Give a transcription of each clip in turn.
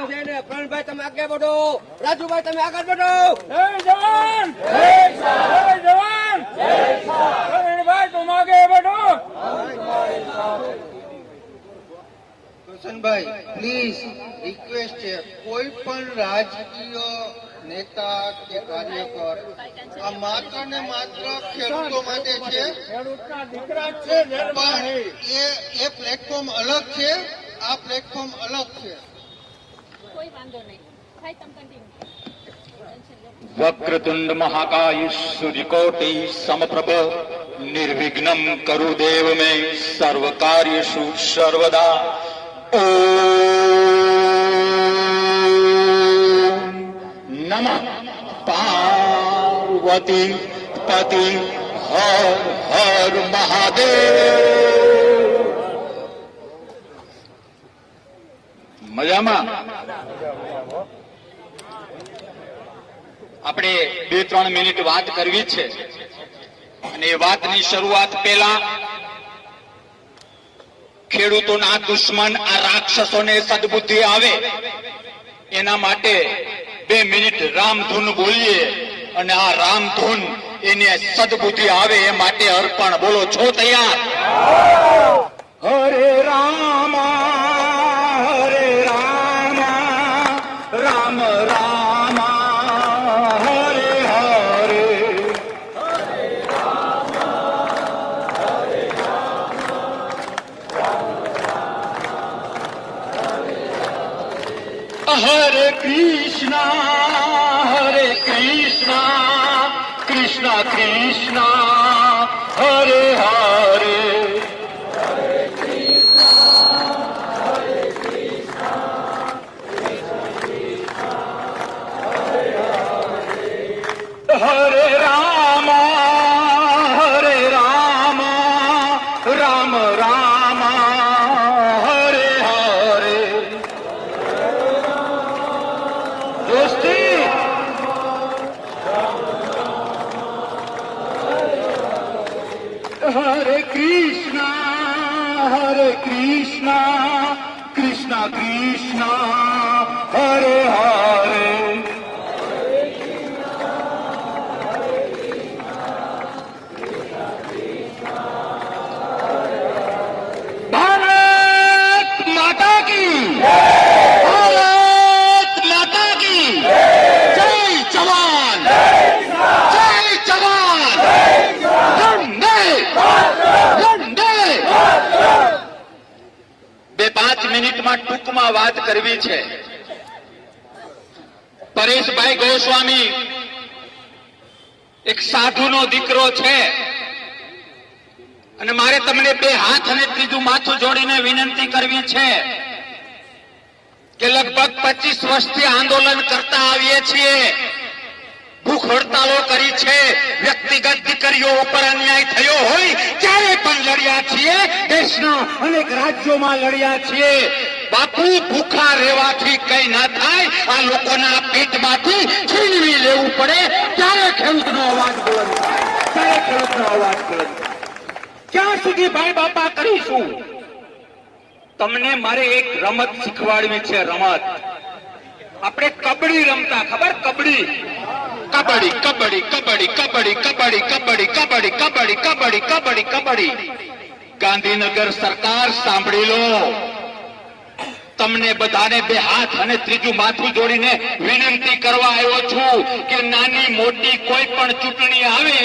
છે ને પ્રણભાઈ તમે આગળ વધો, રાજુભાઈ તમે આગળ વધો. જય જવાન, જય જવાન, પ્રવીણભાઈ તું આગે વધો. રોશનભાઈ પ્લીઝ રિક્વેસ્ટ છે, કોઈ પણ રાજકીય નેતા કે કાર્યકર આ માત્ર ને માત્ર ખેડૂતો માટે છે, ખેડૂતના દીકરા છે, પણ એ પ્લેટફોર્મ અલગ છે, આ પ્લેટફોર્મ અલગ છે. કોઈ વાંધો નહીં ભાઈ, તમે કન્ટિન્યુ. વક્રતુંડ મહાકાય સૂર્યકોટિ સમપ્રભ નિર્વિઘ્નમ કરુ દેવ મે સર્વ કાર્યેષુ સર્વદા. ઓમ નમઃ પાર્વતી પતિ હર હર મહાદેવ. મજામાં? આપણે 2-3 મિનિટ વાત કરવી છે અને એ વાતની શરૂઆત પહેલા ખેડૂતોના દુશ્મન આ રાક્ષસોને સદબુદ્ધિ આવે એના માટે 2 મિનિટ રામધૂન બોલીએ અને આ રામધૂન એને સદબુદ્ધિ આવે એ માટે અર્પણ. બોલો, છો તૈયાર? હરે રામ હરે રામ રામ રામ હરે હરે. હરે કૃષ્ણ કૃષ્ણ કૃષ્ણ હરે હરે. હરે રામ રામ રામ હરે હરે. દોસ્તી હરે કૃષ્ણ કૃષ્ણ કૃષ્ણ હરે હરે. ભારત માતા કી ભારત માતા કી જય જવાન જય જવાન. વંદે વંદે. 2-5 મિનિટમાં ટૂંકમાં વાત કરવી છે. પરેશભાઈ ગોસ્વામી એક સાધુનો દીકરો છે અને મારે તમને 2 હાથ અને ત્રીજું માથું જોડીને વિનંતી કરવી છે કે લગભગ 25 વર્ષથી આંદોલન કરતા આવીએ છીએ, ભૂખ હડતાલો કરી છે, વ્યક્તિગત દીકરીઓ ઉપર અન્યાય થયો હોય ત્યારે પણ લડ્યા છીએ, દેશના અનેક રાજ્યોમાં લડ્યા છીએ. બાપુ, ભૂખા રહેવાથી કઈ ના થાય, આ લોકોના પેટમાંથી છીનવી લેવું પડે ત્યારે ખેડૂતનો અવાજ બુલંદ થાય, ત્યારે ખેડૂતનો અવાજ બુલંદ થાય. ક્યાં સુધી ભાઈ બાપા કરીશું? તમને મારે એક રમત શીખવાડવી છે. રમત આપણે કબડ્ડી રમતા, ખબર? કબડ્ડી કબડ્ડી કબડ્ડી કબડ્ડી કબડ્ડી કબડ્ડી કબડ્ડી કબડ્ડી કબડ્ડી કબડ્ડી કબડ્ડી કબડ્ડી. ગાંધીનગર સરકાર સાંભળી લો, તમને બધાને 2 હાથ અને ત્રીજું માથું જોડીને વિનંતી કરવા આવ્યો છું કે નાની મોટી કોઈ પણ ચૂંટણી આવે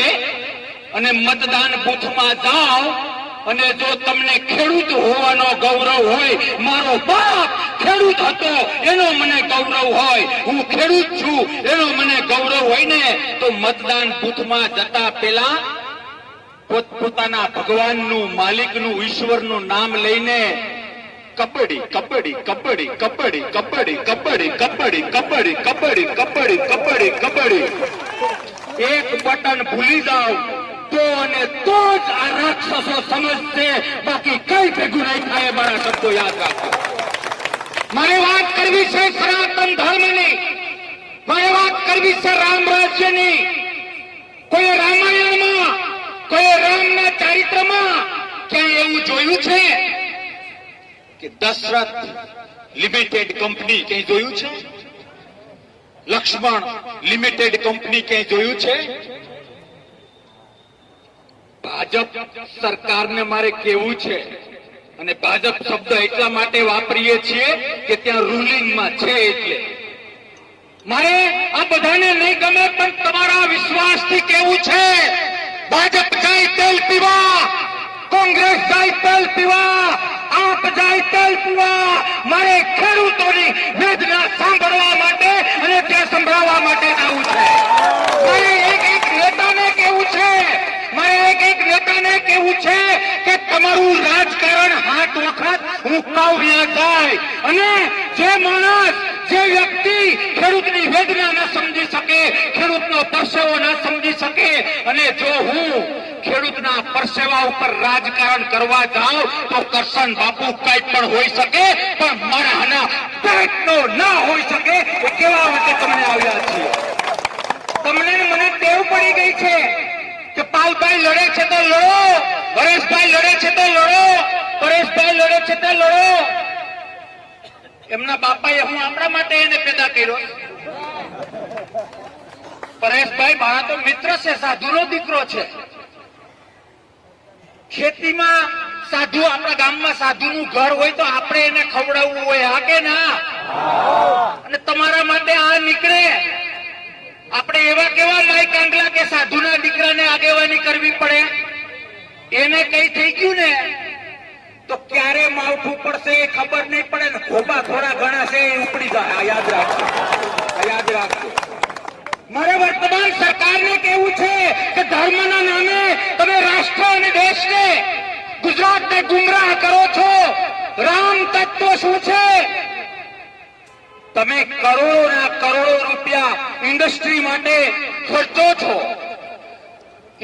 અને મતદાન બૂથમાં જાઓ અને જો તમને ખેડૂત હોવાનો ગૌરવ હોય, મારો બાપ ખેડૂત હતો એનો મને ગૌરવ હોય, હું ખેડૂત છું એનો મને ગૌરવ હોય ને, તો મતદાન બૂથમાં જતા પહેલા પોતપોતાના ભગવાનનું, માલિકનું, ઈશ્વરનું નામ લઈને કબડ્ડી કબડ્ડી કબડ્ડી કબડ્ડી કબડ્ડી કબડ્ડી કબડ્ડી કબડ્ડી કબડ્ડી કબડ્ડી કબડ્ડી કબડ્ડી એક બટન ભૂલી જાઓ તો અને તો જ આ રાક્ષસો સમજશે, બાકી કઈ ભેગું નહીં થાય. મારા શબ્દો યાદ રાખો. મારે વાત કરવી છે સનાતન ધર્મની, મારે વાત કરવી છે રામ રાજ્યની. કોઈ રામાયણમાં, કોઈ રામના ચારિત્રમાં ક્યાં એવું જોયું છે કે દશરથ લિમિટેડ કંપની ક્યાંય જોયું છે? લક્ષ્મણ લિમિટેડ કંપની ક્યાંય જોયું છે? ભાજપ સરકારને મારે કેવું છે, અને ભાજપ શબ્દ એટલા માટે વાપરીએ છીએ કે ત્યાં રૂલિંગમાં છે એટલે. મારે આ બધાને નહીં ગમે, પણ તમારા વિશ્વાસથી કેવું છે, ભાજપ જાય તેલ પીવા, કોંગ્રેસ જાય તેલ પીવા, આપ જાય તેલ પીવા. મારે ખેડૂતોની વેદના સાંભળવા માટે અને ત્યાં સંભળાવવા માટે જવું છે. મારે એક નેતાને કેવું છે, મારે એક નેતાને કેવું છે કે તમારું રાજકારણ હાથ વખત મુકાવ્યા જાય, અને જે માણસ, જે વ્યક્તિ ખેડૂતની વેદના ન સમજી શકે, ખેડૂતનો પરસેવો ન સમજી શકે, અને જો હું ખેડૂતના પરસેવા ઉપર રાજકારણ કરવા જાઉં તો કરશન બાપુ કઈ પણ હોઈ શકે, પણ મારા પેટનો ના હોઈ શકે. એ કેવા વખતે તમને આવ્યા છીએ. તમને મને ટેવ પડી ગઈ છે કે પાલભાઈ લડે છે તો લડો, પરેશભાઈ લડે છે તો લડો, પરેશભાઈ લડે છે તો લડો. એમના બાપાએ હું આપણા માટે એને પેદા કર્યો. પરેશભાઈ મારા તો મિત્ર છે, સાધુનો દીકરો છે. ખેતીમાં સાધુ, આપણા ગામમાં સાધુનું ઘર હોય તો આપણે એને ખવડાવવું હોય, હા કે ના? અને તમારા માટે આ નીકળે. આપણે એવા કેવા માય કાંડલા કે સાધુના દીકરાને આગેવાની કરવી પડે. એને કઈ થઈ ગયું ને તો ક્યારે માવઠું પડશે એ ખબર નહીં પડે ને ખોબા થોડા ઘણા છે એ ઉપડી જાય. આ યાદ રાખજો, આ યાદ રાખજો. મારે વર્તમાન સરકારને કેવું છે કે ધર્મના નામે તમે રાષ્ટ્ર અને દેશને, ગુજરાતને ગુમરાહ કરો છો. રામ તત્વ શું છે? તમે કરોડોના કરોડો રૂપિયા ઇન્ડસ્ટ્રી માટે ખર્ચો છો.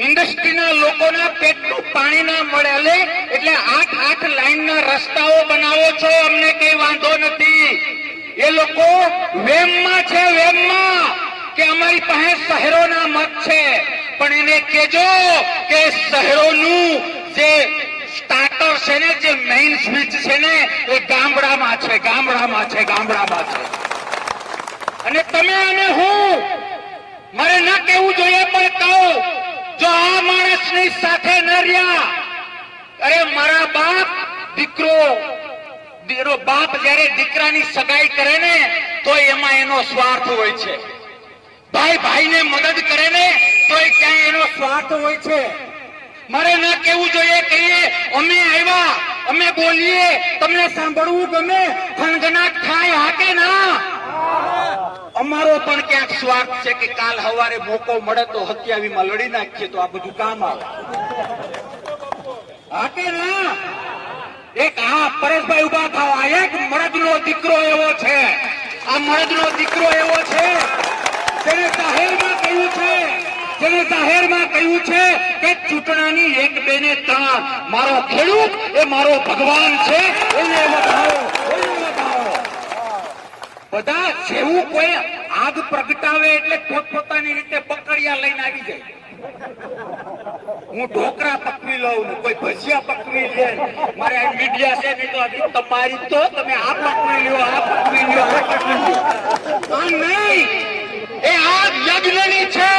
ઇન્ડસ્ટ્રીના લોકોના પેટનું પાણી ના મળે એટલે 8 લાઈનના રસ્તાઓ બનાવો છો. અમને કઈ વાંધો નથી. એ લોકો વેમમાં છે, વેમમાં કે અમારી પાસે શહેરોના મત છે, પણ એને કહેજો કે શહેરોનું જે સ્ટાર્ટર છે ને, જે મેઇન સ્વિચ છે ને, એ ગામડામાં છે, ગામડામાં છે, ગામડામાં છે. અને તમે અને હું, મારે ના કહેવું જોઈએ પણ કહું, જો આ માણસની સાથે ન રહ્યા, અરે મારા બાપ દીકરો બાપ જયારે દીકરાની સગાઈ કરે ને તો એમાં એનો સ્વાર્થ હોય છે. ભાઈ ભાઈને મદદ કરે ને તો ક્યાંય એનો સ્વાર્થ હોય છે. મારે ના કેવું જોઈએ, કહીએ અમે આવ્યા, અમે બોલીએ, તમને સાંભળવું ગમે, થનગનાટ થાય, હા કે ના? અમારો પણ ક્યાંક સ્વાર્થ છે કે કાલ સવારે મોકો મળે તો 27 માં લડી નાખીએ તો આ બધું કામ આવે, હા કે ના? એક પરેશભાઈ ઉભા થાવ. આ એક મળદનો દીકરો એવો છે, આ મળદનો દીકરો એવો છે જેને જાહેરમાં કહ્યું છે, જેને જાહેરમાં કહ્યું છે કે ચૂંટણાની 1, 2 ને 3 મારો ખેડૂત એ મારો ભગવાન છે, એને વધાવો, એને વધાવો. બધા જેવું કોઈ આગ પ્રગટાવે એટલે પોતપોતાની રીતે પકડિયા લઈને આવી જાય. હું ઢોકરા પકવી લઉં, કોઈ ભજીયા પકવી લે. મારે આ મીડિયા છે નહીં તો હજી તમારી તો તમે આ પકવી લ્યો, આ પકવી લ્યો, આ પકવી લ્યો. આ નહીં, એ આગ યજ્ઞની છે,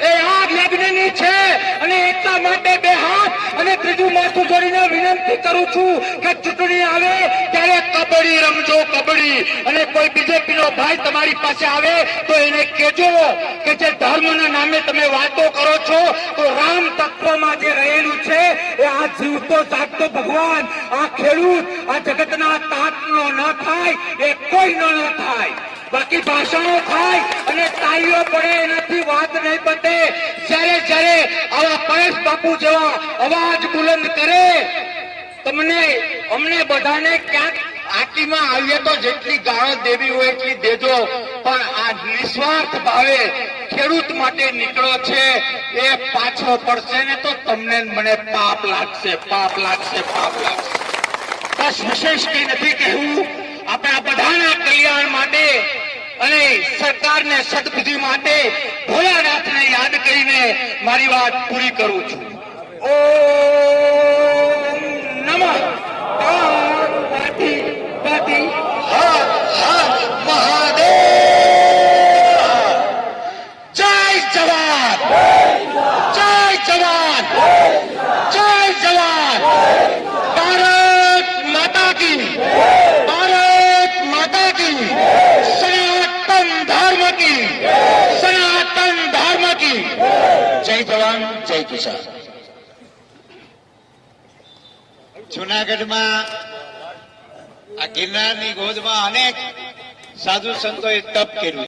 એ આગ યજ્ઞની છે. અને એટલા માટે 2 હાથ અને ત્રીજું માથું જોડીને વિનંતી કરું છું કે ચૂંટણી આવે ત્યારે કબડ્ડી રમજો, કબડ્ડી. અને કોઈ બીજેપીનો ભાઈ તમારી પાસે આવે તો એને કહેજો કે જે ધર્મના નામે તમે વાતો કરો છો તો રામ તત્વમાં જે રહેલું છે એ આ જીવતો જાગતો ભગવાન, આ ખેડૂત, આ જગતના તાતનો ન થાય, એ કોઈનો ન થાય. બાકી ભાષણો થાય અને તાળીઓ પડે એનાથી વાત નહીં બને. જ્યારે આવા પરેશ બાપુ જેવા અવાજ બુલંદ કરે, તમને અમને બધાને ક્યાંક આટીમાં આવીએ તો જેટલી ગાળો દેવી હોય એટલી દેજો, પણ આ નિસ્વાર્થ ભાવે ખેડૂત માટે નીકળો છે એ પાછો પડશે ને તો તમને મને પાપ લાગશે, પાપ લાગશે, પાપ લાગશે. બસ વિશેષ કઈ નથી કહેવું. આપણા બધાના કલ્યાણ માટે અને સરકારને સદબુદ્ધિ માટે ભોળાનાથને યાદ કરીને મારી વાત પૂરી કરું છું. ઓમ નમઃ પાર્વતી થેન્ક યુ સર. જુનાગઢમાં આ ગિરનારની ગોદમાં અનેક સાધુ સંતોએ તપ કર્યું.